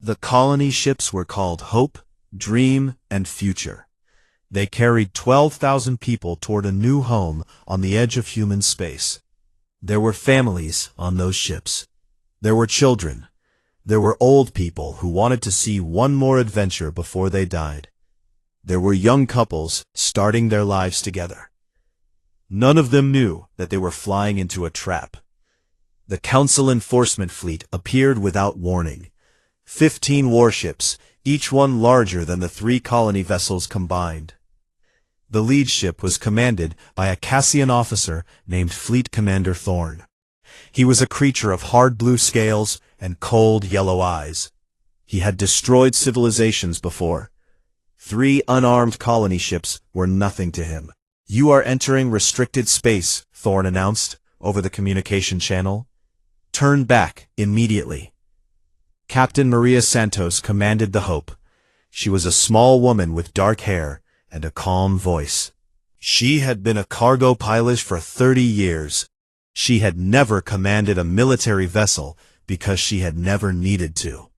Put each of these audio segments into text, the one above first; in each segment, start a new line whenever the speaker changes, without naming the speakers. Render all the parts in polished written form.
The colony ships were called Hope, Dream, and Future. They carried 12,000 people toward a new home on the edge of human space. There were families on those ships. There were children. There were old people who wanted to see one more adventure before they died. There were young couples starting their lives together. None of them knew that they were flying into a trap. The Council Enforcement Fleet appeared without warning. 15 warships, each one larger than the 3 colony vessels combined. The lead ship was commanded by a Cassian officer named Fleet Commander Thorn. He was a creature of hard blue scales and cold yellow eyes. He had destroyed civilizations before. 3 unarmed colony ships were nothing to him. "You are entering restricted space," Thorn announced over the communication channel. "Turn back immediately." Captain Maria Santos commanded the Hope. She was a small woman with dark hair and a calm voice. She had been a cargo pilot for 30 years. She had never commanded a military vessel because she had never needed to.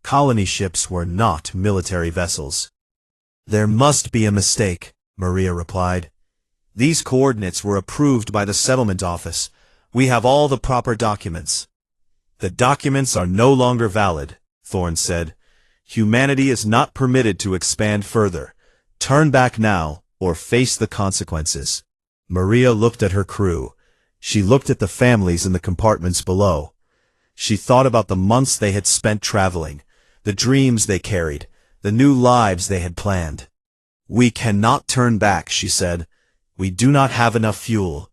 Colony ships were not military vessels. "There must be a mistake," Maria replied. "These coordinates were approved by the settlement office. We have all the proper documents." "The documents are no longer valid," Thorn said. "Humanity is not permitted to expand further. Turn back now, or face the consequences." Maria looked at her crew. She looked at the families in the compartments below. She thought about the months they had spent traveling, the dreams they carried, the new lives they had planned. "We cannot turn back," she said. "We do not have enough fuel.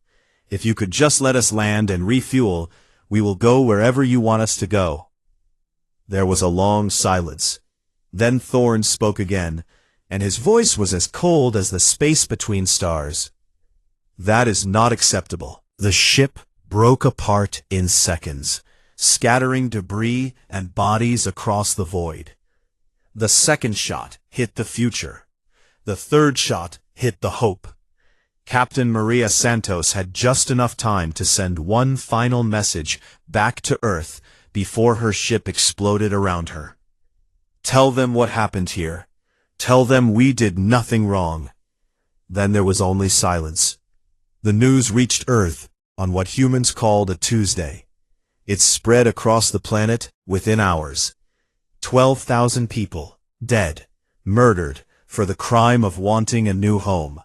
If you could just let us land and refuel, we will go wherever you want us to go." There was a long silence. Then Thorn spoke again, and his voice was as cold as the space between stars. "That is not acceptable." The ship broke apart in seconds, scattering debris and bodies across the void. The second shot hit the Future. The third shot hit the Hope. Captain Maria Santos had just enough time to send one final message back to Earth before her ship exploded around her. "Tell them what happened here. Tell them we did nothing wrong." Then there was only silence. The news reached Earth on what humans called a Tuesday. It spread across the planet within hours. 12,000 people, dead, murdered, for the crime of wanting a new home.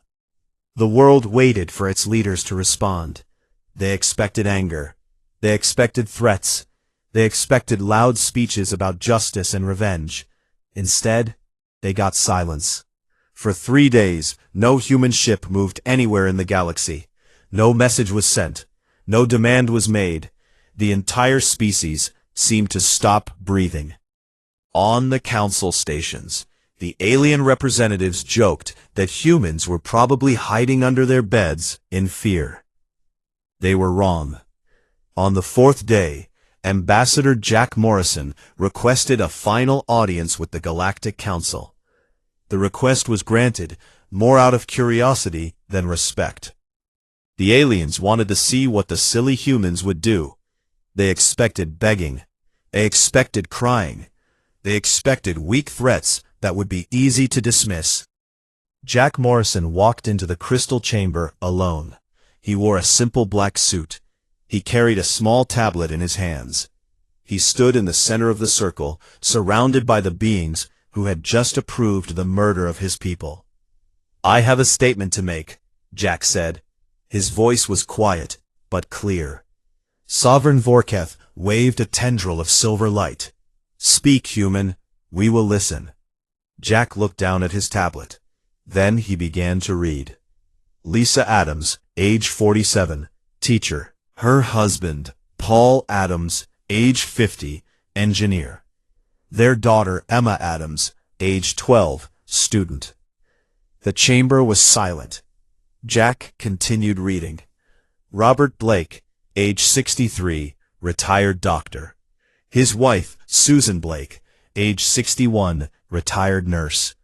The world waited for its leaders to respond. They expected anger. They expected threats. They expected loud speeches about justice and revenge. Instead, they got silence. For 3 days, no human ship moved anywhere in the galaxy. No message was sent. No demand was made. The entire species seemed to stop breathing. On the council stations, the alien representatives joked that humans were probably hiding under their beds in fear. They were wrong. On the 4th day, Ambassador Jack Morrison requested a final audience with the Galactic Council. The request was granted, more out of curiosity than respect. The aliens wanted to see what the silly humans would do. They expected begging. They expected crying. They expected weak threats that would be easy to dismiss. Jack Morrison walked into the crystal chamber alone. He wore a simple black suit. He carried a small tablet in his hands. He stood in the center of the circle, surrounded by the beings who had just approved the murder of his people. "I have a statement to make," Jack said. His voice was quiet, but clear. Sovereign Vorketh waved a tendril of silver light. "Speak, human. We will listen." Jack looked down at his tablet. Then he began to read. Lisa Adams, age 47, teacher. Her husband, Paul Adams, age 50, engineer. Their daughter, Emma Adams, age 12, student. The chamber was silent. Jack continued reading. Robert Blake, age 63, retired doctor. His wife, Susan Blake, age 61, retired nurse.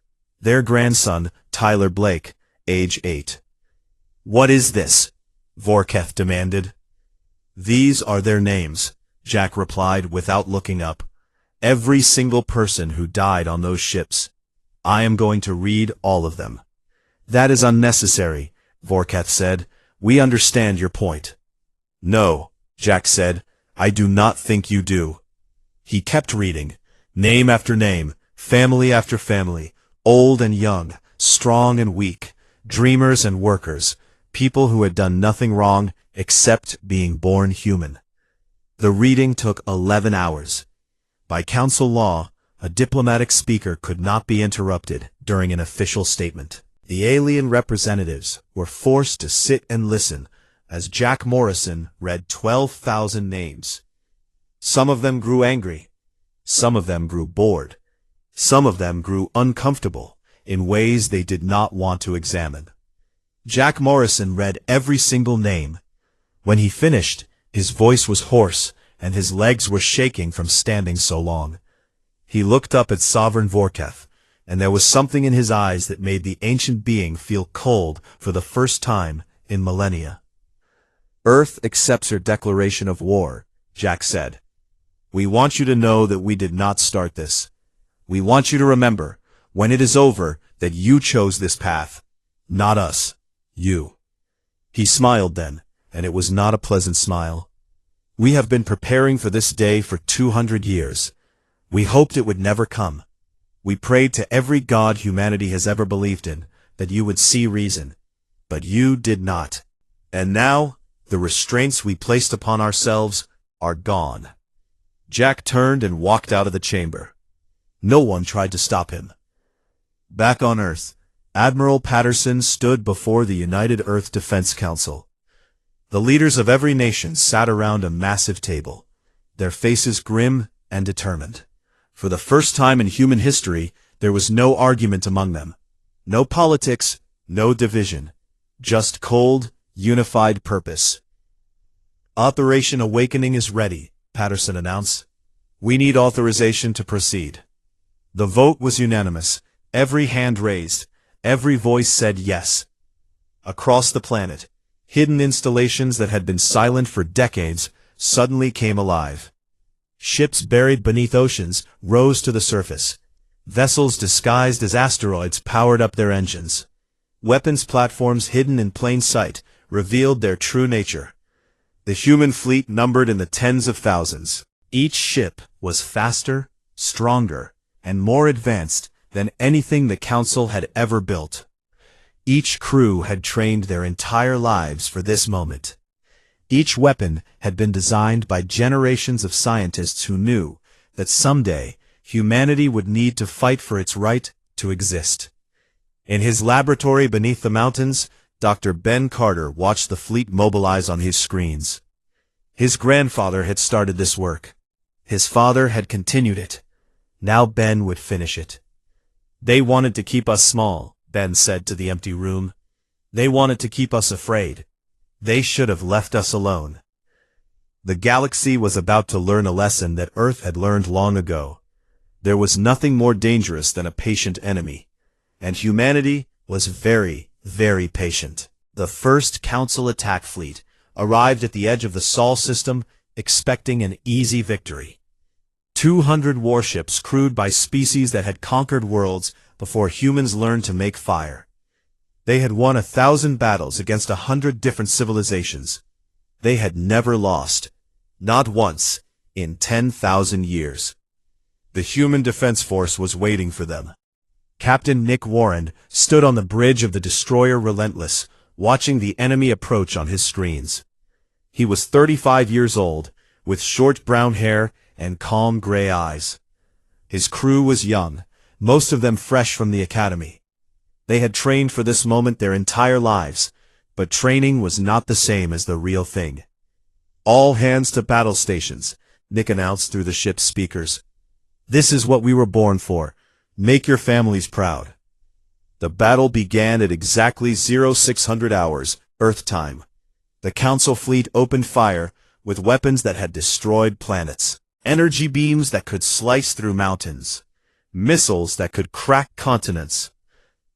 Their grandson, Tyler Blake, age 8. "What is this?" Vorketh demanded. "These are their names," Jack replied without looking up. Every single person who died on those ships. I am going to read all of them. That is unnecessary, Vorkath said. We understand your point. No, Jack said. I do not think you do. He kept reading. Name after name, family after family, old and young, strong and weak, dreamers and workers, people who had done nothing wrong except being born human. The reading took 11 hours. By council law, a diplomatic speaker could not be interrupted during an official statement. The alien representatives were forced to sit and listen as Jack Morrison read 12,000 names. Some of them grew angry. Some of them grew bored. Some of them grew uncomfortable in ways they did not want to examine. Jack Morrison read every single name. When he finished, his voice was hoarse and his legs were shaking from standing so long. He looked up at Sovereign Vorkath, and there was something in his eyes that made the ancient being feel cold for the first time in millennia. Earth accepts her declaration of war, Jack said. We want you to know that we did not start this. We want you to remember, when it is over, that you chose this path. Not us. You. He smiled then, and it was not a pleasant smile. We have been preparing for this day for 200 years. We hoped it would never come. We prayed to every god humanity has ever believed in, that you would see reason. But you did not. And now, the restraints we placed upon ourselves are gone. Jack turned and walked out of the chamber. No one tried to stop him. Back on Earth, Admiral Patterson stood before the United Earth Defense Council. The leaders of every nation sat around a massive table, their faces grim and determined. For the first time in human history, there was no argument among them. No politics, no division. Just cold, unified purpose. Operation Awakening is ready, Patterson announced. We need authorization to proceed. The vote was unanimous. Every hand raised. Every voice said yes. Across the planet, hidden installations that had been silent for decades suddenly came alive. Ships buried beneath oceans rose to the surface. Vessels disguised as asteroids powered up their engines. Weapons platforms hidden in plain sight revealed their true nature. The human fleet numbered in the tens of thousands. Each ship was faster, stronger, and more advanced than anything the Council had ever built. Each crew had trained their entire lives for this moment. Each weapon had been designed by generations of scientists who knew that someday humanity would need to fight for its right to exist. In his laboratory beneath the mountains, Dr. Ben Carter watched the fleet mobilize on his screens. His grandfather had started this work. His father had continued it. Now Ben would finish it. They wanted to keep us small, Ben said to the empty room. They wanted to keep us afraid. They should have left us alone. The galaxy was about to learn a lesson that Earth had learned long ago. There was nothing more dangerous than a patient enemy. And humanity was very, very patient. The first Council attack fleet arrived at the edge of the Sol system, expecting an easy victory. 200 warships crewed by species that had conquered worlds before humans learned to make fire. They had won 1,000 battles against 100 different civilizations. They had never lost, not once, in 10,000 years. The human defense force was waiting for them. Captain Nick Warren stood on the bridge of the destroyer Relentless, watching the enemy approach on his screens. He was 35 years old, with short brown hair and calm gray eyes. His crew was young, most of them fresh from the academy. They had trained for this moment their entire lives, but training was not the same as the real thing. All hands to battle stations, Nick announced through the ship's speakers. This is what we were born for. Make your families proud. The battle began at exactly 0600 hours, Earth time. The Council fleet opened fire with weapons that had destroyed planets. Energy beams that could slice through mountains. Missiles that could crack continents.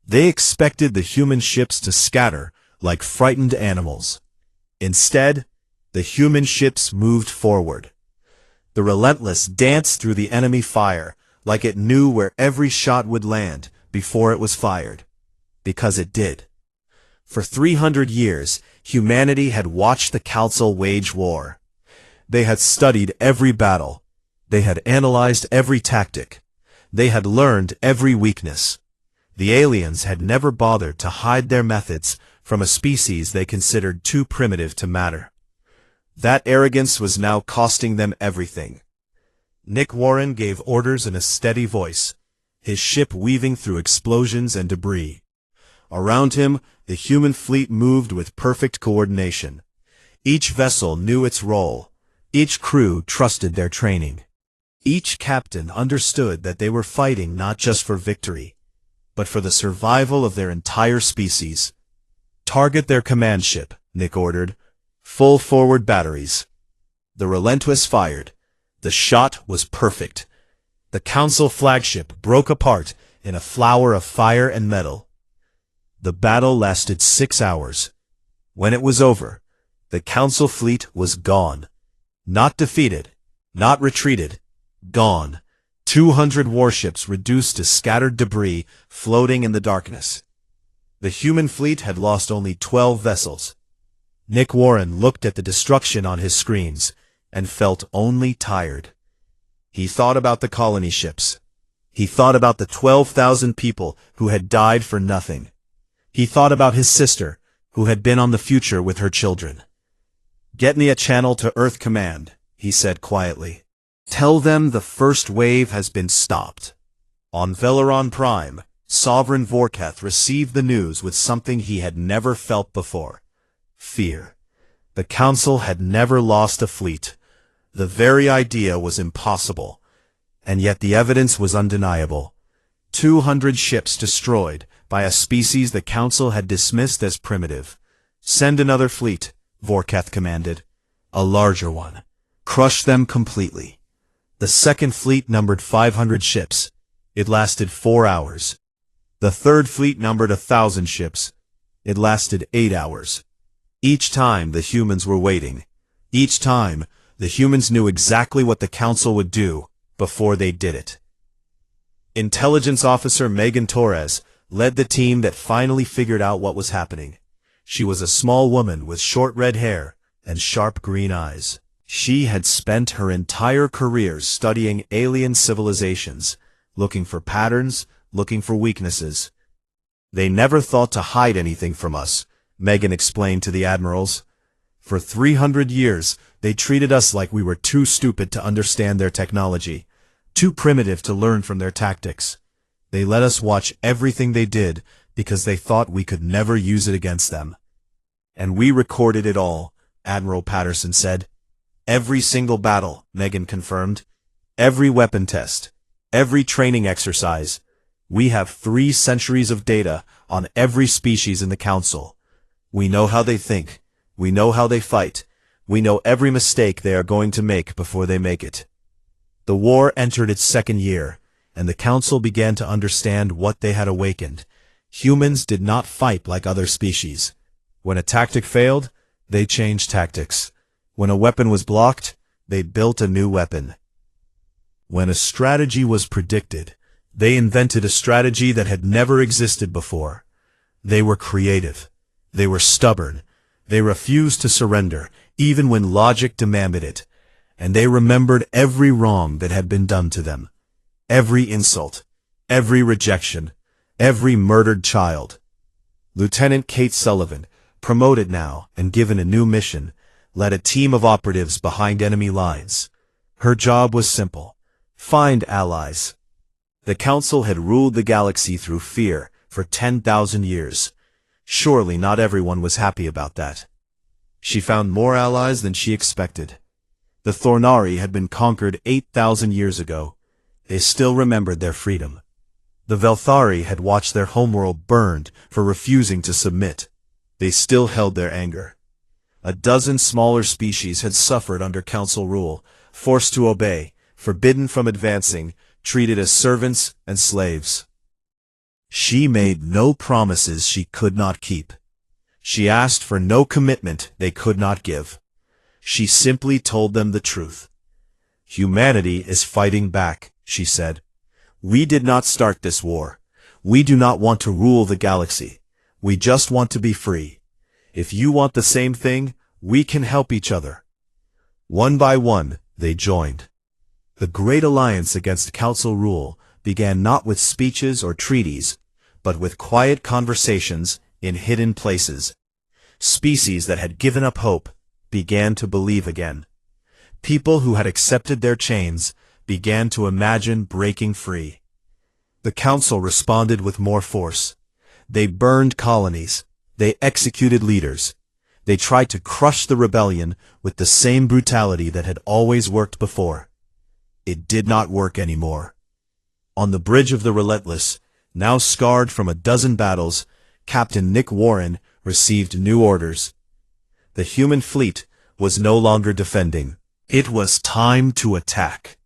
They expected the human ships to scatter like frightened animals. Instead, the human ships moved forward. The Relentless danced through the enemy fire, like it knew where every shot would land before it was fired. Because it did. For 300 years, humanity had watched the Council wage war. They had studied every battle. They had analyzed every tactic. They had learned every weakness. The aliens had never bothered to hide their methods from a species they considered too primitive to matter. That arrogance was now costing them everything. Nick Warren gave orders in a steady voice, his ship weaving through explosions and debris. Around him, the human fleet moved with perfect coordination. Each vessel knew its role. Each crew trusted their training. Each captain understood that they were fighting not just for victory, but for the survival of their entire species. Target their command ship, Nick ordered. Full forward batteries. The Relentless fired. The shot was perfect. The Council flagship broke apart in a flower of fire and metal. The battle lasted 6 hours. When it was over, the Council fleet was gone. Not defeated, not retreated, gone. 200 warships reduced to scattered debris floating in the darkness. The human fleet had lost only 12 vessels. Nick Warren looked at the destruction on his screens and felt only tired. He thought about the colony ships. He thought about the 12,000 people who had died for nothing. He thought about his sister, who had been on the future with her children. "Get me a channel to Earth Command," he said quietly. "Tell them the first wave has been stopped." On Veleron Prime, Sovereign Vorkath received the news with something he had never felt before. Fear. The Council had never lost a fleet. The very idea was impossible. And yet the evidence was undeniable. 200 ships destroyed by a species the Council had dismissed as primitive. "Send another fleet," Vorkath commanded. "A larger one. Crush them completely." The second fleet numbered 500 ships. It lasted 4 hours. The third fleet numbered 1,000 ships. It lasted 8 hours. Each time the humans were waiting. Each time the humans knew exactly what the Council would do before they did it. Intelligence Officer Megan Torres led the team that finally figured out what was happening. She was a small woman with short red hair and sharp green eyes. She had spent her entire career studying alien civilizations, looking for patterns, looking for weaknesses. "They never thought to hide anything from us," Megan explained to the admirals. "For 300 years, they treated us like we were too stupid to understand their technology, too primitive to learn from their tactics. They let us watch everything they did because they thought we could never use it against them. And we recorded it all," Admiral Patterson said. "Every single battle," Megan confirmed. "Every weapon test. Every training exercise. We have 3 centuries of data on every species in the Council. We know how they think. We know how they fight. We know every mistake they are going to make before they make it." The war entered its second year, and the Council began to understand what they had awakened. Humans did not fight like other species. When a tactic failed, they changed tactics. When a weapon was blocked, they built a new weapon. When a strategy was predicted, they invented a strategy that had never existed before. They were creative. They were stubborn. They refused to surrender, even when logic demanded it. And they remembered every wrong that had been done to them. Every insult. Every rejection. Every murdered child. Lieutenant Kate Sullivan, promoted now and given a new mission, led a team of operatives behind enemy lines. Her job was simple. Find allies. The Council had ruled the galaxy through fear for 10,000 years. Surely not everyone was happy about that. She found more allies than she expected. The Thornari had been conquered 8,000 years ago. They still remembered their freedom. The Velthari had watched their homeworld burned for refusing to submit. They still held their anger. A dozen smaller species had suffered under Council rule, forced to obey, forbidden from advancing, treated as servants and slaves. She made no promises she could not keep. She asked for no commitment they could not give. She simply told them the truth. Humanity is fighting back, she said. We did not start this war. We do not want to rule the galaxy. We just want to be free. If you want the same thing, we can help each other. One by one, they joined. The Great Alliance against Council rule began not with speeches or treaties, but with quiet conversations in hidden places. Species that had given up hope began to believe again. People who had accepted their chains began to imagine breaking free. The Council responded with more force. They burned colonies. They executed leaders. They tried to crush the rebellion with the same brutality that had always worked before. It did not work anymore. On the Bridge of the Relentless, now scarred from a dozen battles, Captain Nick Warren received new orders. The human fleet was no longer defending. It was time to attack.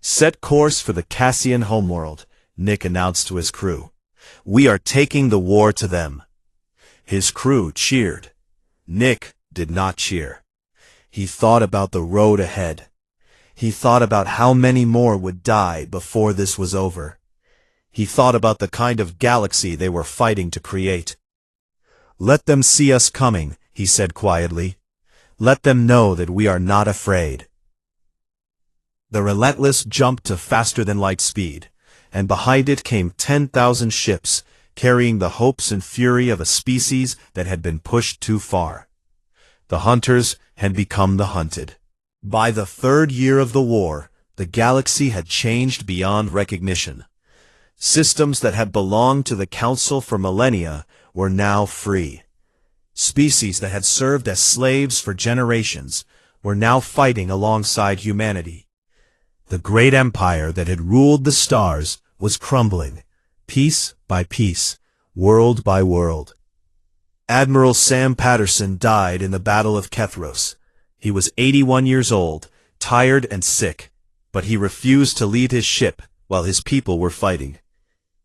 Set course for the Cassian homeworld, Nick announced to his crew. We are taking the war to them. His crew cheered. Nick did not cheer. He thought about the road ahead. He thought about how many more would die before this was over. He thought about the kind of galaxy they were fighting to create. Let them see us coming, he said quietly. Let them know that we are not afraid. The Relentless jumped to faster-than-light speed, and behind it came 10,000 ships, carrying the hopes and fury of a species that had been pushed too far. The hunters had become the hunted. By the third year of the war, the galaxy had changed beyond recognition. Systems that had belonged to the Council for millennia were now free. Species that had served as slaves for generations were now fighting alongside humanity. The great empire that had ruled the stars was crumbling, piece by piece, world by world. Admiral Sam Patterson died in the Battle of Kethros. He was 81 years old, tired and sick, but he refused to lead his ship while his people were fighting.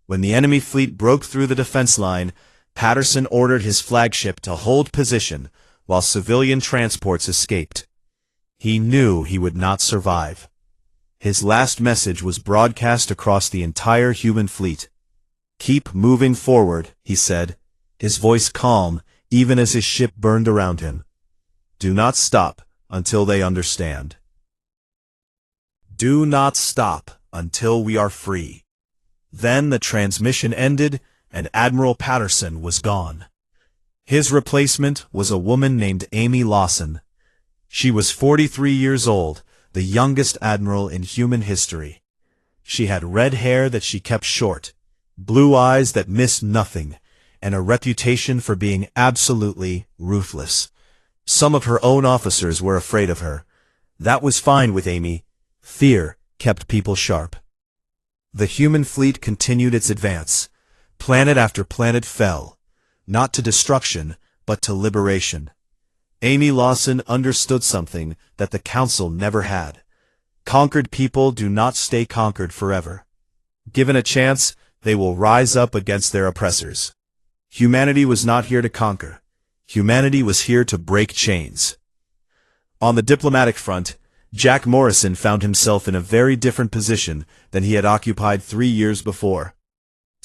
When the enemy fleet broke through the defense line, Patterson ordered his flagship to hold position while civilian transports escaped. He knew he would not survive. His last message was broadcast across the entire human fleet. Keep moving forward, he said, his voice calm even as his ship burned around him. Do not stop until they understand. Do not stop until we are free. Then the transmission ended, and Admiral Patterson was gone. His replacement was a woman named Amy Lawson. She was 43 years old, the youngest admiral in human history. She had red hair that she kept short, blue eyes that missed nothing, and a reputation for being absolutely ruthless. Some of her own officers were afraid of her. That was fine with Amy. Fear kept people sharp. The human fleet continued its advance. Planet after planet fell, not to destruction, but to liberation. Amy Lawson understood something that the Council never had. Conquered people do not stay conquered forever. Given a chance, they will rise up against their oppressors. Humanity was not here to conquer. Humanity was here to break chains. On the diplomatic front, Jack Morrison found himself in a very different position than he had occupied 3 years before.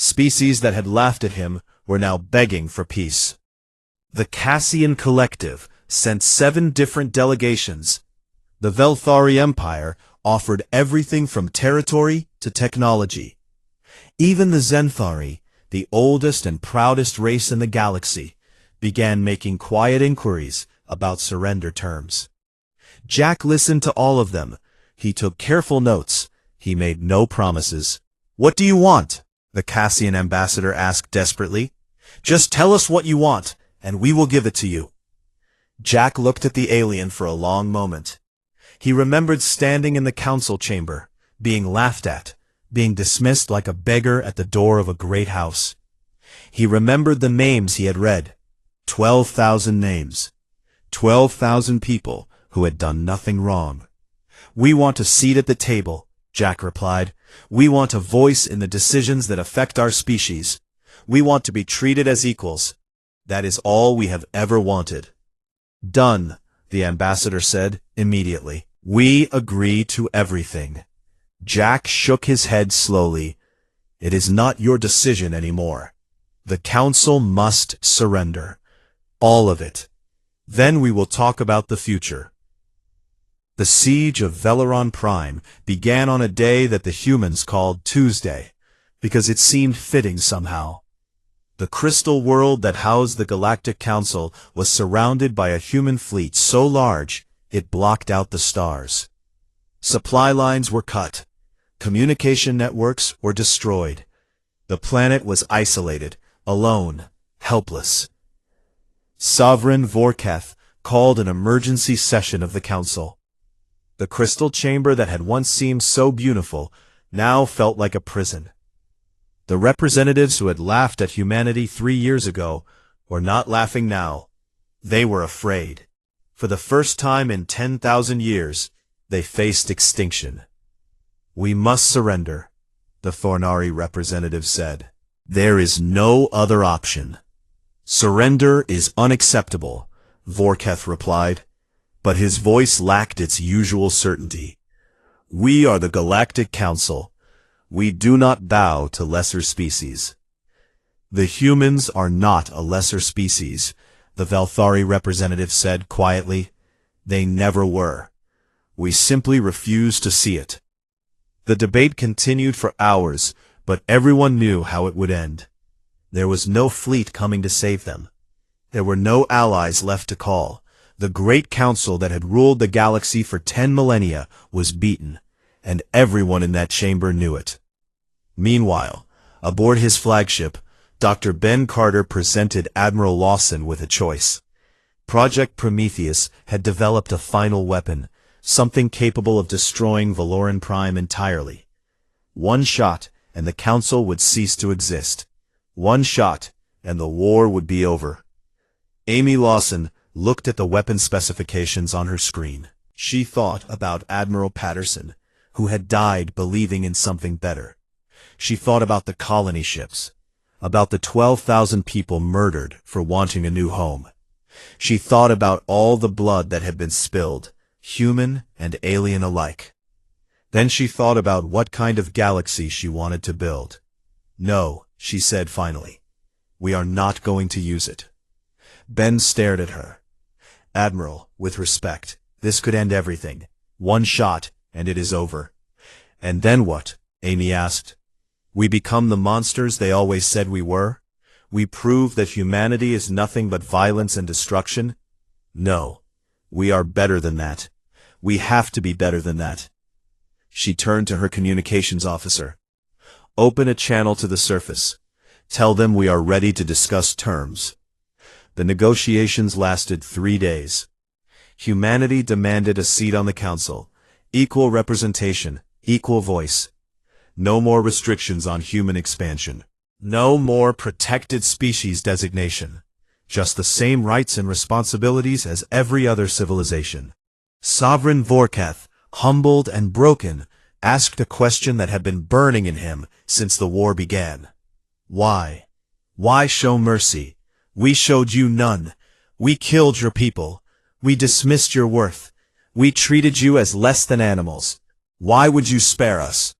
Species that had laughed at him were now begging for peace. The Cassian Collective sent 7 different delegations. The Velthari Empire offered everything from territory to technology. Even the Zenthari, the oldest and proudest race in the galaxy, began making quiet inquiries about surrender terms. Jack listened to all of them. He took careful notes. He made no promises. What do you want? The Cassian ambassador asked desperately. Just tell us what you want, and we will give it to you. Jack looked at the alien for a long moment. He remembered standing in the council chamber, being laughed at, being dismissed like a beggar at the door of a great house. He remembered the names he had read. 12,000 names. 12,000 people who had done nothing wrong. We want a seat at the table, Jack replied. We want a voice in the decisions that affect our species. We want to be treated as equals. That is all we have ever wanted. Done, the ambassador said immediately. We agree to everything. Jack shook his head slowly. It is not your decision anymore. The council must surrender. All of it. Then we will talk about the future. The siege of Veleron Prime began on a day that the humans called Tuesday, because it seemed fitting somehow. The crystal world that housed the Galactic Council was surrounded by a human fleet so large it blocked out the stars. Supply lines were cut. Communication networks were destroyed. The planet was isolated, alone, helpless. Sovereign Vorkath called an emergency session of the council. The crystal chamber that had once seemed so beautiful now felt like a prison. The representatives who had laughed at humanity 3 years ago were not laughing now. They were afraid. For the first time in 10,000 years, they faced extinction. We must surrender, the Thornari representative said. There is no other option. Surrender is unacceptable, Vorkath replied, but his voice lacked its usual certainty. We are the Galactic Council. We do not bow to lesser species. The humans are not a lesser species, the Velthari representative said quietly. They never were. We simply refuse to see it. The debate continued for hours, but everyone knew how it would end. There was no fleet coming to save them. There were no allies left to call. The great council that had ruled the galaxy for 10 millennia was beaten, and everyone in that chamber knew it. Meanwhile, aboard his flagship, Dr. Ben Carter presented Admiral Lawson with a choice. Project Prometheus had developed a final weapon, something capable of destroying Valoran Prime entirely. One shot, and the council would cease to exist. One shot, and the war would be over. Amy Lawson looked at the weapon specifications on her screen. She thought about Admiral Patterson, who had died believing in something better. She thought about the colony ships, about the 12,000 people murdered for wanting a new home. She thought about all the blood that had been spilled, human and alien alike. Then she thought about what kind of galaxy she wanted to build. No, she said finally. We are not going to use it. Ben stared at her. Admiral, with respect, this could end everything. One shot, and it is over. And then what? Amy asked. We become the monsters they always said we were? We prove that humanity is nothing but violence and destruction? No. We are better than that. We have to be better than that. She turned to her communications officer. Open a channel to the surface. Tell them we are ready to discuss terms. The negotiations lasted 3 days. Humanity demanded a seat on the council, equal representation, equal voice. No more restrictions on human expansion. No more protected species designation. Just the same rights and responsibilities as every other civilization. Sovereign Vorkath, humbled and broken, asked a question that had been burning in him since the war began. Why? Why show mercy? We showed you none. We killed your people. We dismissed your worth. We treated you as less than animals. Why would you spare us?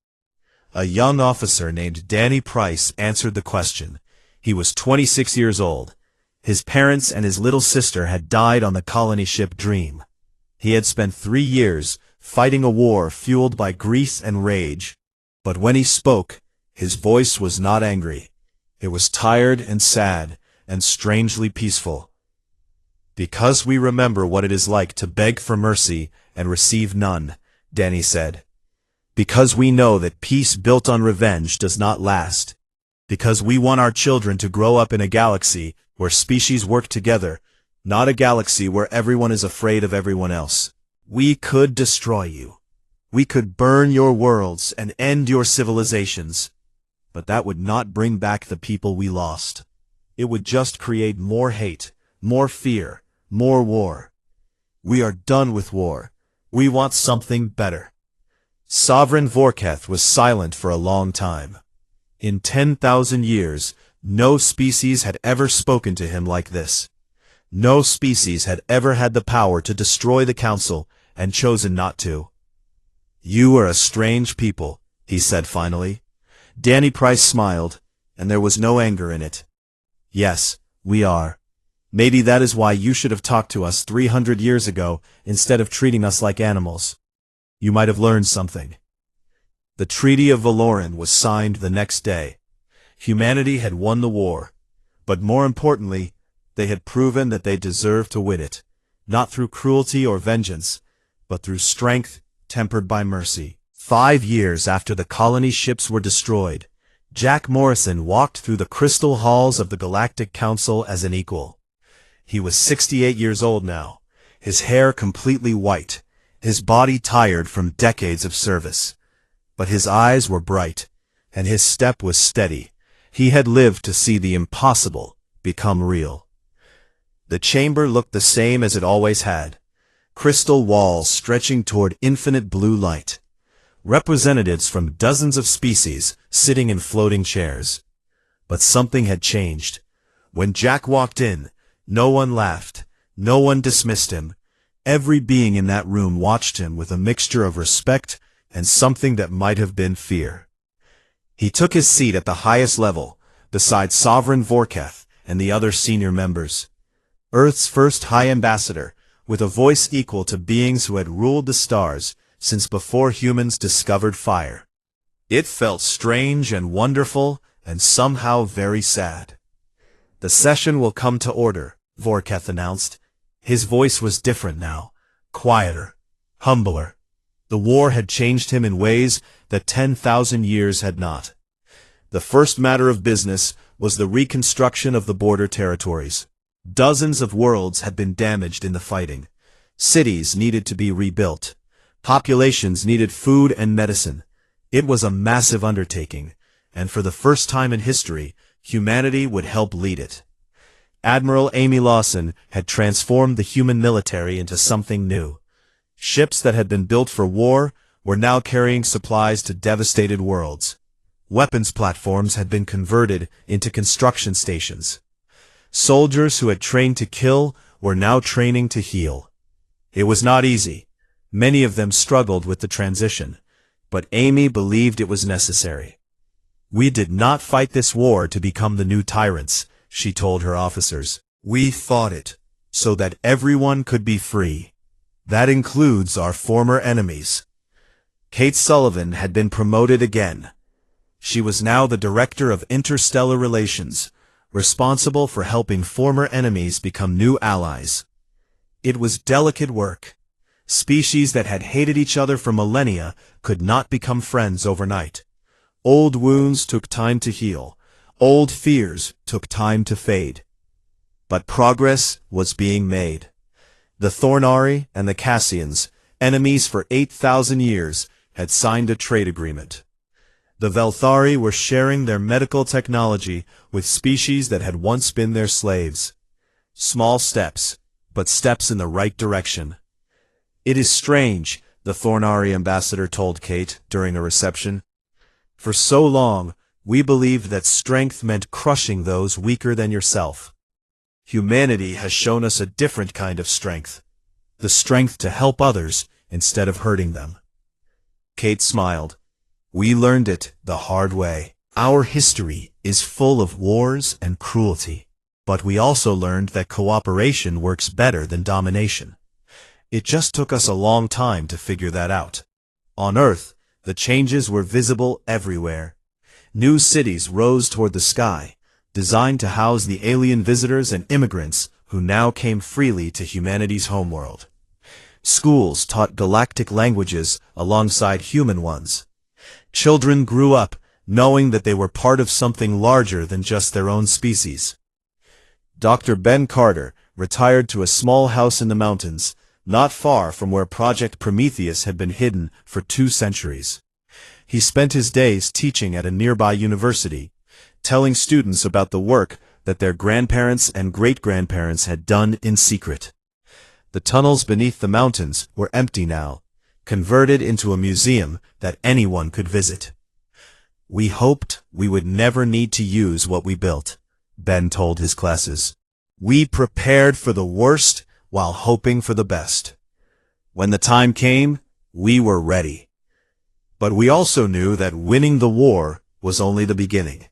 A young officer named Danny Price answered the question. He was 26 years old. His parents and his little sister had died on the colony ship Dream. He had spent 3 years fighting a war fueled by grease and rage. But when he spoke, his voice was not angry. It was tired and sad and strangely peaceful. Because we remember what it is like to beg for mercy and receive none, Danny said. Because we know that peace built on revenge does not last. Because we want our children to grow up in a galaxy where species work together, not a galaxy where everyone is afraid of everyone else. We could destroy you. We could burn your worlds and end your civilizations. But that would not bring back the people we lost. It would just create more hate, more fear, more war. We are done with war. We want something better. Sovereign Vorkath was silent for a long time. In 10,000 years, no species had ever spoken to him like this. No species had ever had the power to destroy the council and chosen not to. "You are a strange people," he said finally. Danny Price smiled, and there was no anger in it. "Yes, we are. Maybe that is why you should have talked to us 300 years ago instead of treating us like animals. You might have learned something." The Treaty of Valoran was signed the next day. Humanity had won the war, but more importantly, they had proven that they deserved to win it, not through cruelty or vengeance, but through strength tempered by mercy. 5 years after the colony ships were destroyed, Jack Morrison walked through the crystal halls of the Galactic Council as an equal. He was 68 years old now, his hair completely white, his body tired from decades of service. But his eyes were bright, and his step was steady. He had lived to see the impossible become real. The chamber looked the same as it always had. Crystal walls stretching toward infinite blue light. Representatives from dozens of species sitting in floating chairs. But something had changed. When Jack walked in, no one laughed, no one dismissed him. Every being in that room watched him with a mixture of respect and something that might have been fear. He took his seat at the highest level, beside Sovereign Vorketh and the other senior members. Earth's first High Ambassador, with a voice equal to beings who had ruled the stars since before humans discovered fire. It felt strange and wonderful and somehow very sad. "The session will come to order," Vorketh announced. His voice was different now, quieter, humbler. The war had changed him in ways that 10,000 years had not. The first matter of business was the reconstruction of the border territories. Dozens of worlds had been damaged in the fighting. Cities needed to be rebuilt. Populations needed food and medicine. It was a massive undertaking, and for the first time in history, humanity would help lead it. Admiral Amy Lawson had transformed the human military into something new. Ships that had been built for war were now carrying supplies to devastated worlds. Weapons platforms had been converted into construction stations. Soldiers who had trained to kill were now training to heal. It was not easy. Many of them struggled with the transition, but Amy believed it was necessary. "We did not fight this war to become the new tyrants," she told her officers. "We fought it so that everyone could be free. That includes our former enemies." Kate Sullivan had been promoted again. She was now the Director of Interstellar Relations, responsible for helping former enemies become new allies. It was delicate work. Species that had hated each other for millennia could not become friends overnight. Old wounds took time to heal. Old fears took time to fade. But progress was being made. The Thornari and the Cassians, enemies for 8,000 years, had signed a trade agreement. The Velthari were sharing their medical technology with species that had once been their slaves. Small steps, but steps in the right direction. "It is strange," the Thornari ambassador told Kate during a reception. "For so long, we believed that strength meant crushing those weaker than yourself. Humanity has shown us a different kind of strength. The strength to help others instead of hurting them." Kate smiled. "We learned it the hard way. Our history is full of wars and cruelty. But we also learned that cooperation works better than domination. It just took us a long time to figure that out. On Earth, the changes were visible everywhere. New cities rose toward the sky, designed to house the alien visitors and immigrants who now came freely to humanity's homeworld. Schools taught galactic languages alongside human ones. Children grew up knowing that they were part of something larger than just their own species. Dr. Ben Carter retired to a small house in the mountains, not far from where Project Prometheus had been hidden for 2 centuries. He spent his days teaching at a nearby university, telling students about the work that their grandparents and great-grandparents had done in secret. The tunnels beneath the mountains were empty now, converted into a museum that anyone could visit. "We hoped we would never need to use what we built," Ben told his classes. "We prepared for the worst while hoping for the best. When the time came, we were ready. But we also knew that winning the war was only the beginning.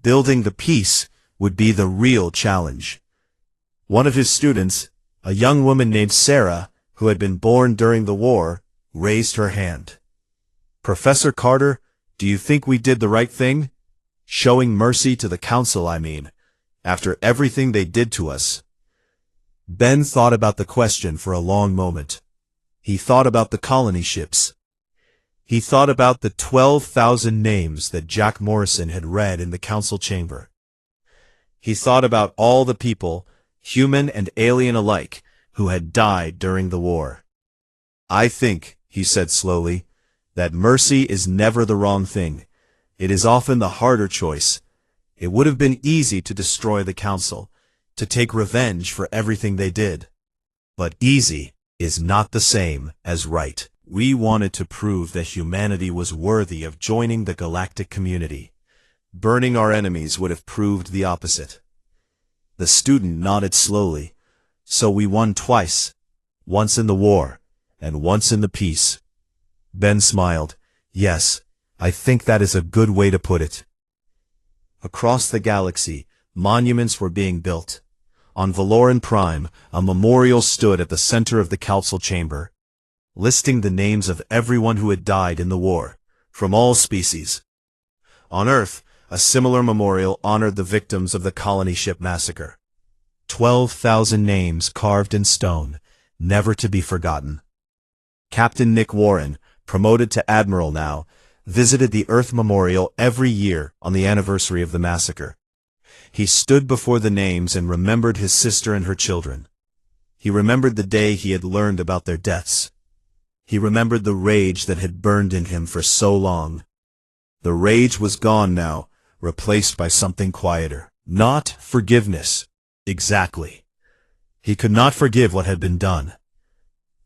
Building the peace would be the real challenge. One of his students, a young woman named Sarah, who had been born during the war, raised her hand. "Professor Carter, do you think we did the right thing? Showing mercy to the council, I mean, after everything they did to us." Ben thought about the question for a long moment. He thought about the colony ships. He thought about the 12,000 names that Jack Morrison had read in the council chamber. He thought about all the people, human and alien alike, who had died during the war. "I think," he said slowly, "that mercy is never the wrong thing. It is often the harder choice. It would have been easy to destroy the council, to take revenge for everything they did. But easy is not the same as right. We wanted to prove that humanity was worthy of joining the galactic community. Burning our enemies would have proved the opposite." The student nodded slowly. "So we won twice, once in the war, and once in the peace." Ben smiled. "Yes, I think that is a good way to put it." Across the galaxy, monuments were being built. On Valoran Prime, a memorial stood at the center of the council chamber, listing the names of everyone who had died in the war, from all species. On Earth, a similar memorial honored the victims of the colony ship massacre. 12,000 names carved in stone, never to be forgotten. Captain Nick Warren, promoted to Admiral now, visited the Earth Memorial every year on the anniversary of the massacre. He stood before the names and remembered his sister and her children. He remembered the day he had learned about their deaths. He remembered the rage that had burned in him for so long. The rage was gone now, replaced by something quieter. Not forgiveness, exactly. He could not forgive what had been done.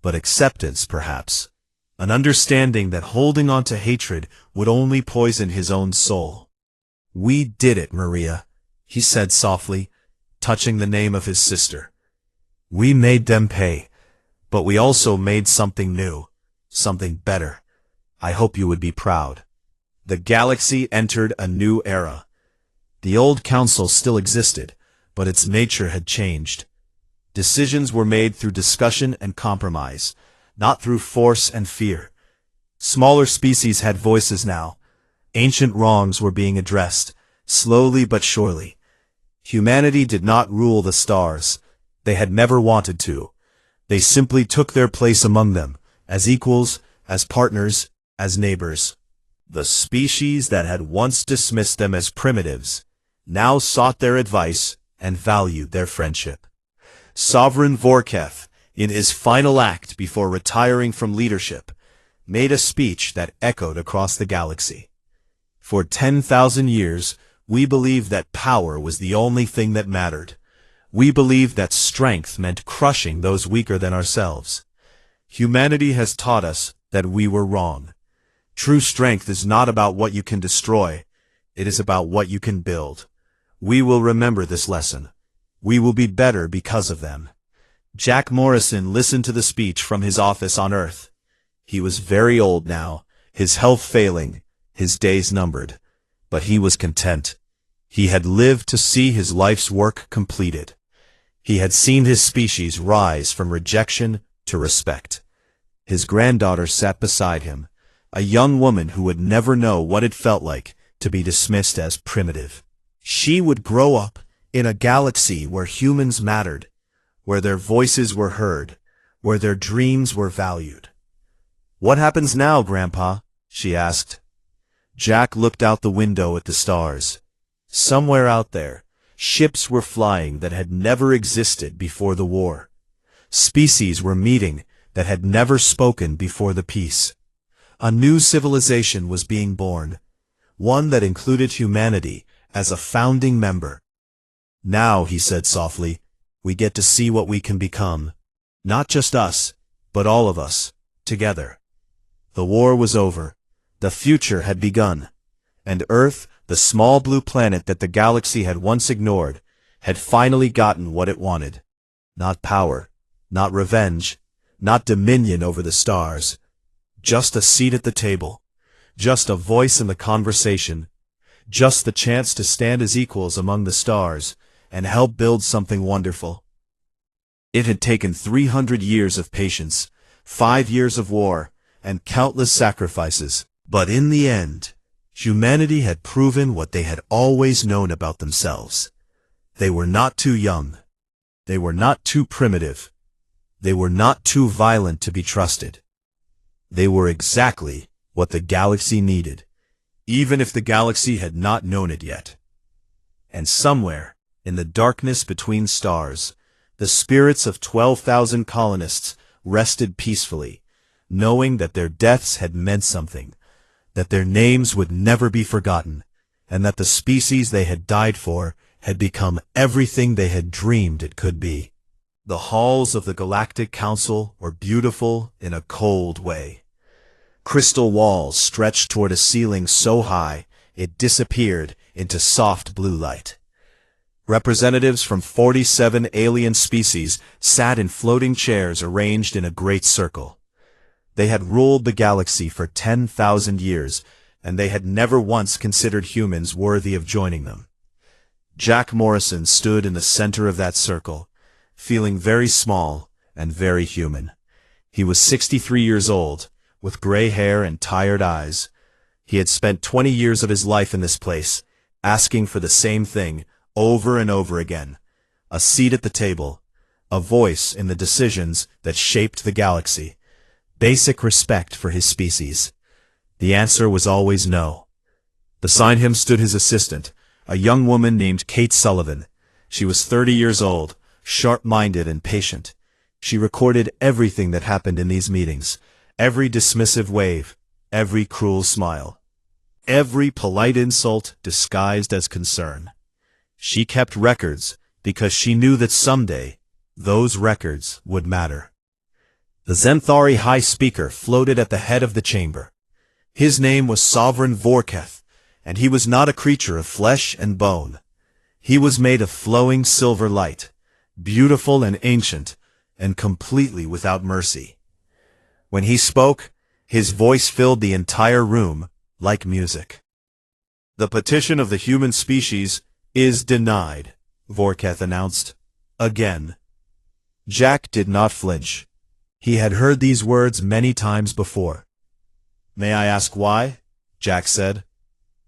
But acceptance, perhaps. An understanding that holding on to hatred would only poison his own soul. "We did it, Maria," he said softly, touching the name of his sister. "We made them pay, but we also made something new, something better. I hope you would be proud." The galaxy entered a new era. The old council still existed, but its nature had changed. Decisions were made through discussion and compromise, not through force and fear. Smaller species had voices now. Ancient wrongs were being addressed, slowly but surely. Humanity did not rule the stars. They had never wanted to. They simply took their place among them, as equals, as partners, as neighbors. The species that had once dismissed them as primitives now sought their advice and valued their friendship. Sovereign Vorketh, in his final act before retiring from leadership, made a speech that echoed across the galaxy. For 10,000 years, we believed that power was the only thing that mattered. We believed that strength meant crushing those weaker than ourselves. Humanity has taught us that we were wrong. True strength is not about what you can destroy. It is about what you can build. We will remember this lesson. We will be better because of them. Jack Morrison listened to the speech from his office on Earth. He was very old now, his health failing, his days numbered. But he was content. He had lived to see his life's work completed. He had seen his species rise from rejection to respect. His granddaughter sat beside him, a young woman who would never know what it felt like to be dismissed as primitive. She would grow up in a galaxy where humans mattered, where their voices were heard, where their dreams were valued. "What happens now, Grandpa?" she asked. Jack looked out the window at the stars. Somewhere out there, ships were flying that had never existed before the war. Species were meeting that had never spoken before the peace. A new civilization was being born, one that included humanity as a founding member. "Now," he said softly, "we get to see what we can become. Not just us, but all of us, together." The war was over. The future had begun. And Earth, the small blue planet that the galaxy had once ignored, had finally gotten what it wanted. Not power, not revenge, not dominion over the stars. Just a seat at the table. Just a voice in the conversation. Just the chance to stand as equals among the stars and help build something wonderful. It had taken 300 years of patience, 5 years of war, and countless sacrifices. But in the end, humanity had proven what they had always known about themselves. They were not too young. They were not too primitive. They were not too violent to be trusted. They were exactly what the galaxy needed, even if the galaxy had not known it yet. And somewhere, in the darkness between stars, the spirits of 12,000 colonists rested peacefully, knowing that their deaths had meant something, that their names would never be forgotten, and that the species they had died for had become everything they had dreamed it could be. The halls of the Galactic Council were beautiful in a cold way. Crystal walls stretched toward a ceiling so high it disappeared into soft blue light. Representatives from 47 alien species sat in floating chairs arranged in a great circle. They had ruled the galaxy for 10,000 years, and they had never once considered humans worthy of joining them. Jack Morrison stood in the center of that circle, feeling very small and very human. He was 63 years old, with gray hair and tired eyes. He had spent 20 years of his life in this place, asking for the same thing over and over again: a seat at the table, a voice in the decisions that shaped the galaxy, basic respect for his species. The answer was always no. Beside him stood his assistant, a young woman named Kate Sullivan. She was 30 years old, sharp-minded and patient. She recorded everything that happened in these meetings, every dismissive wave, every cruel smile, every polite insult disguised as concern. She kept records because she knew that someday those records would matter. The Zenthari High Speaker floated at the head of the chamber. His name was Sovereign Vorketh, and he was not a creature of flesh and bone. He was made of flowing silver light, beautiful and ancient, and completely without mercy. When he spoke, his voice filled the entire room like music. "The petition of the human species is denied," Vorketh announced. Again. Jack did not flinch. He had heard these words many times before. "May I ask why?" Jack said.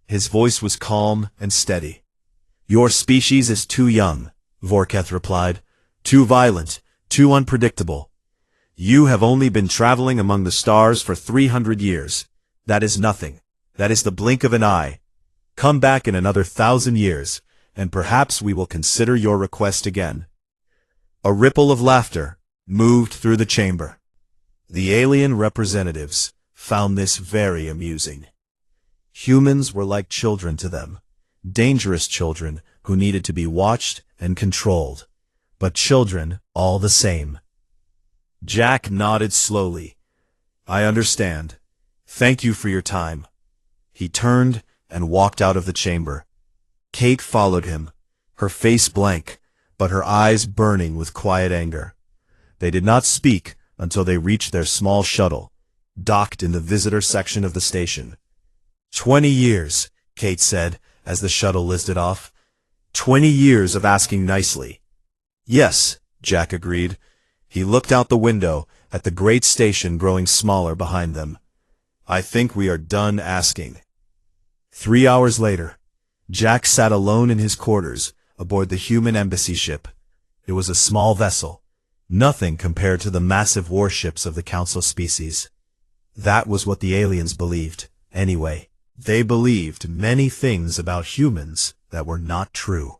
His voice was calm and steady. "Your species is too young," Vorketh replied. "Too violent, too unpredictable. You have only been traveling among the stars for 300 years. That is nothing. That is the blink of an eye. Come back in another 1,000 years, and perhaps we will consider your request again." A ripple of laughter moved through the chamber. The alien representatives found this very amusing. Humans were like children to them, dangerous children who needed to be watched and controlled, but children all the same. Jack nodded slowly. "I understand. Thank you for your time." He turned and walked out of the chamber. Kate followed him, her face blank, but her eyes burning with quiet anger. They did not speak until they reached their small shuttle, docked in the visitor section of the station. 20 years, Kate said, as the shuttle listed off. 20 years of asking nicely. "Yes," Jack agreed. He looked out the window at the great station growing smaller behind them. "I think we are done asking." 3 hours later, Jack sat alone in his quarters aboard the human embassy ship. It was a small vessel, nothing compared to the massive warships of the Council species. That was what the aliens believed, anyway. They believed many things about humans that were not true.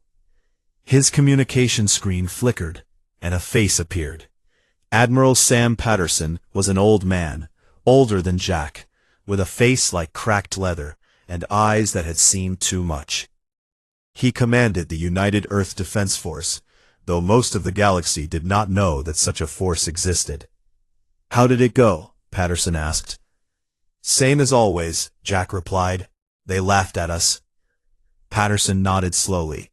His communication screen flickered, and a face appeared. Admiral Sam Patterson was an old man, older than Jack, with a face like cracked leather and eyes that had seen too much. He commanded the United Earth Defense Force, though most of the galaxy did not know that such a force existed. "How did it go?" Patterson asked. "Same as always," Jack replied. "They laughed at us." Patterson nodded slowly.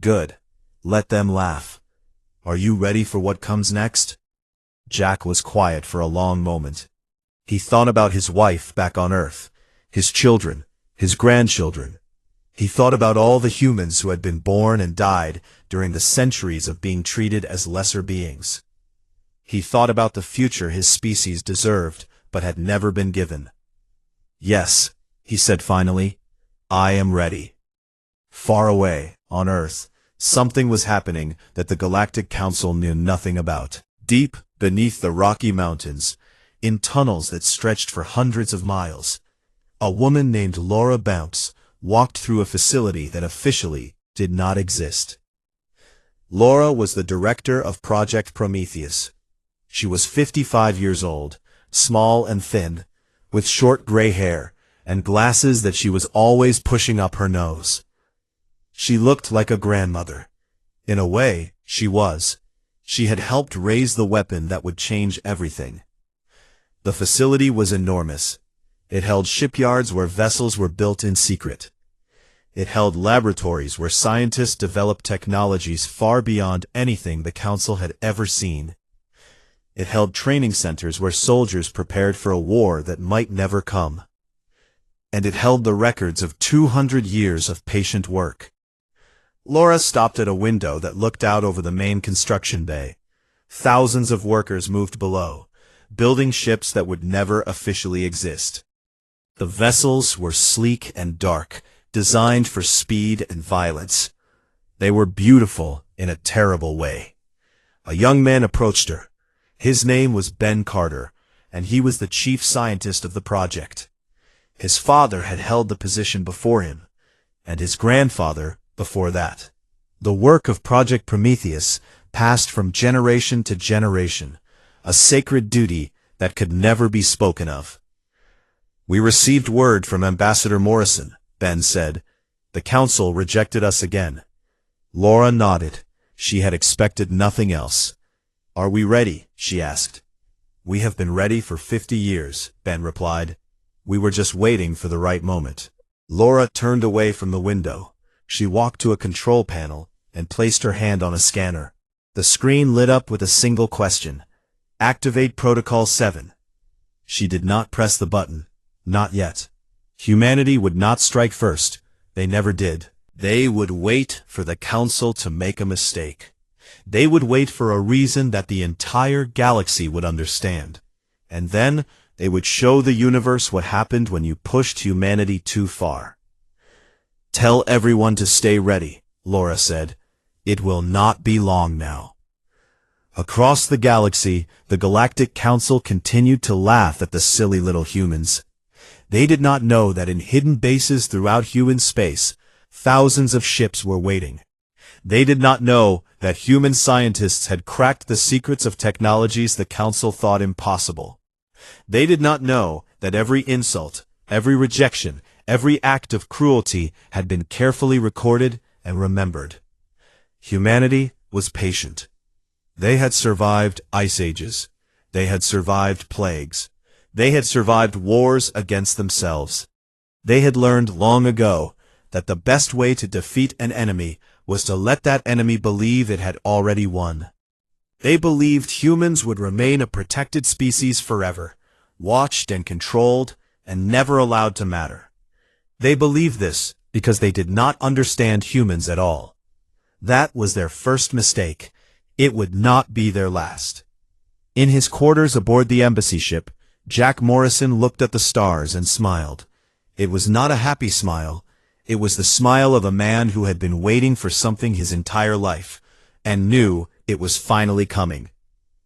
"Good. Let them laugh. Are you ready for what comes next?" Jack was quiet for a long moment. He thought about his wife back on Earth, his children, his grandchildren. He thought about all the humans who had been born and died during the centuries of being treated as lesser beings. He thought about the future his species deserved, but had never been given. "Yes," he said finally, "I am ready." Far away, on Earth, something was happening that the Galactic Council knew nothing about. Deep beneath the Rocky Mountains, in tunnels that stretched for hundreds of miles, a woman named Laura Bounce walked through a facility that officially did not exist. Laura was the director of Project Prometheus. She was 55 years old, small and thin, with short gray hair and glasses that she was always pushing up her nose. She looked like a grandmother. In a way, she was. She had helped raise the weapon that would change everything. The facility was enormous. It held shipyards where vessels were built in secret. It held laboratories where scientists developed technologies far beyond anything the Council had ever seen. It held training centers where soldiers prepared for a war that might never come. And it held the records of 200 years of patient work. Laura stopped at a window that looked out over the main construction bay. Thousands of workers moved below, building ships that would never officially exist. The vessels were sleek and dark, designed for speed and violence. They were beautiful in a terrible way. A young man approached her. His name was Ben Carter, and he was the chief scientist of the project. His father had held the position before him, and his grandfather before that. The work of Project Prometheus passed from generation to generation, a sacred duty that could never be spoken of. "We received word from Ambassador Morrison," Ben said. "The Council rejected us again." Laura nodded. She had expected nothing else. "Are we ready?" she asked. "We have been ready for 50 years, Ben replied. "We were just waiting for the right moment." Laura turned away from the window. She walked to a control panel and placed her hand on a scanner. The screen lit up with a single question. "Activate Protocol 7. She did not press the button. Not yet. Humanity would not strike first. They never did. They would wait for the Council to make a mistake. They would wait for a reason that the entire galaxy would understand. And then they would show the universe what happened when you pushed humanity too far. "Tell everyone to stay ready," Laura said. "It will not be long now." Across the galaxy, the Galactic Council continued to laugh at the silly little humans. They did not know that in hidden bases throughout human space, thousands of ships were waiting. They did not know that human scientists had cracked the secrets of technologies the Council thought impossible. They did not know that every insult, every rejection, every act of cruelty had been carefully recorded and remembered. Humanity was patient. They had survived ice ages. They had survived plagues. They had survived wars against themselves. They had learned long ago that the best way to defeat an enemy was to let that enemy believe it had already won. They believed humans would remain a protected species forever, watched and controlled, and never allowed to matter. They believed this because they did not understand humans at all. That was their first mistake. It would not be their last. In his quarters aboard the embassy ship, Jack Morrison looked at the stars and smiled. It was not a happy smile. It was the smile of a man who had been waiting for something his entire life, and knew it was finally coming.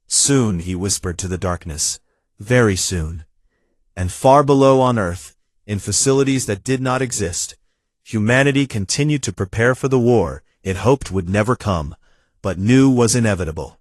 "Soon," he whispered to the darkness. "Very soon." And far below on Earth, in facilities that did not exist, humanity continued to prepare for the war it hoped would never come, but knew was inevitable.